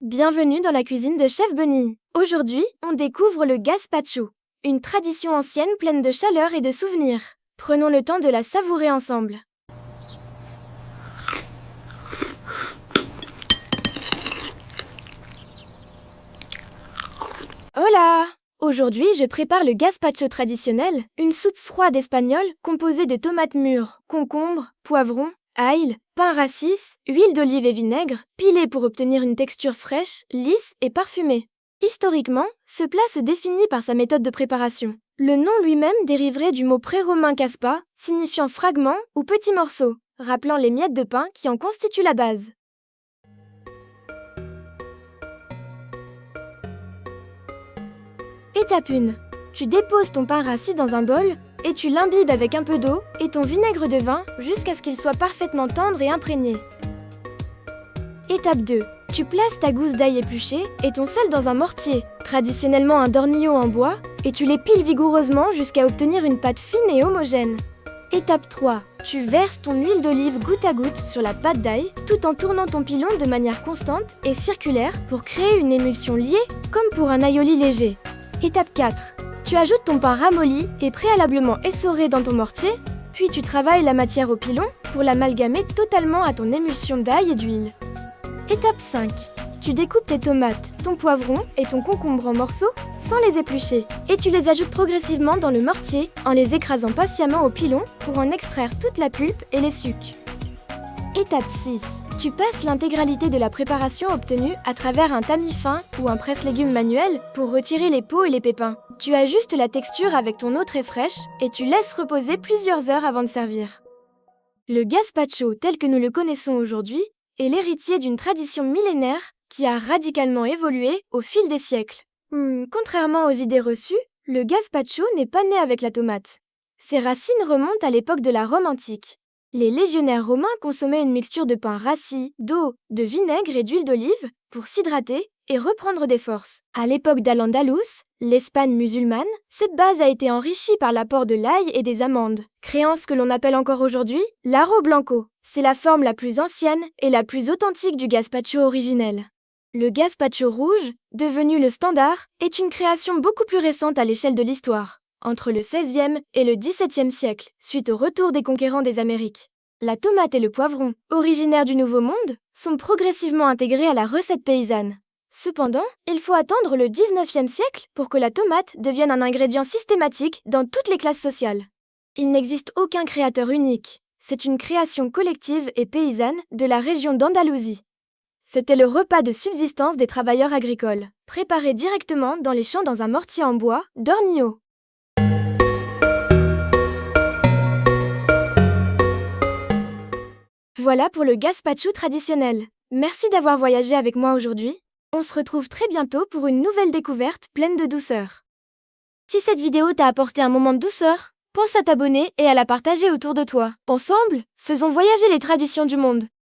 Bienvenue dans la cuisine de Chef Bunny. Aujourd'hui, on découvre le gazpacho, une tradition ancienne pleine de chaleur et de souvenirs. Prenons le temps de la savourer ensemble. Hola! Aujourd'hui, je prépare le gazpacho traditionnel, une soupe froide espagnole composée de tomates mûres, concombres, poivrons, ail, pain rassis, huile d'olive et vinaigre, pilés pour obtenir une texture fraîche, lisse et parfumée. Historiquement, ce plat se définit par sa méthode de préparation. Le nom lui-même dériverait du mot pré-romain caspa, signifiant fragment ou petit morceau, rappelant les miettes de pain qui en constituent la base. Étape 1. Tu déposes ton pain rassis dans un bol et tu l'imbibes avec un peu d'eau et ton vinaigre de vin jusqu'à ce qu'il soit parfaitement tendre et imprégné. Étape 2. Tu places ta gousse d'ail épluchée et ton sel dans un mortier, traditionnellement un dornillo en bois, et tu les piles vigoureusement jusqu'à obtenir une pâte fine et homogène. Étape 3. Tu verses ton huile d'olive goutte à goutte sur la pâte d'ail tout en tournant ton pilon de manière constante et circulaire pour créer une émulsion liée comme pour un aioli léger. Étape 4. Tu ajoutes ton pain ramolli et préalablement essoré dans ton mortier, puis tu travailles la matière au pilon pour l'amalgamer totalement à ton émulsion d'ail et d'huile. Étape 5. Tu découpes tes tomates, ton poivron et ton concombre en morceaux sans les éplucher et tu les ajoutes progressivement dans le mortier en les écrasant patiemment au pilon pour en extraire toute la pulpe et les sucs. Étape 6. Tu passes l'intégralité de la préparation obtenue à travers un tamis fin ou un presse-légumes manuel pour retirer les peaux et les pépins. Tu ajustes la texture avec ton eau très fraîche et tu laisses reposer plusieurs heures avant de servir. Le gazpacho tel que nous le connaissons aujourd'hui est l'héritier d'une tradition millénaire qui a radicalement évolué au fil des siècles. Contrairement aux idées reçues, le gazpacho n'est pas né avec la tomate. Ses racines remontent à l'époque de la Rome antique. Les légionnaires romains consommaient une mixture de pain rassis, d'eau, de vinaigre et d'huile d'olive pour s'hydrater et reprendre des forces. À l'époque d'Al-Andalus, l'Espagne musulmane, cette base a été enrichie par l'apport de l'ail et des amandes, créant ce que l'on appelle encore aujourd'hui l'arroz blanco. C'est la forme la plus ancienne et la plus authentique du gazpacho originel. Le gazpacho rouge, devenu le standard, est une création beaucoup plus récente à l'échelle de l'histoire, entre le XVIe et le XVIIe siècle, suite au retour des conquérants des Amériques. La tomate et le poivron, originaires du Nouveau Monde, sont progressivement intégrés à la recette paysanne. Cependant, il faut attendre le XIXe siècle pour que la tomate devienne un ingrédient systématique dans toutes les classes sociales. Il n'existe aucun créateur unique. C'est une création collective et paysanne de la région d'Andalousie. C'était le repas de subsistance des travailleurs agricoles, préparé directement dans les champs dans un mortier en bois, dornillo. Voilà pour le gazpacho traditionnel. Merci d'avoir voyagé avec moi aujourd'hui. On se retrouve très bientôt pour une nouvelle découverte pleine de douceur. Si cette vidéo t'a apporté un moment de douceur, pense à t'abonner et à la partager autour de toi. Ensemble, faisons voyager les traditions du monde.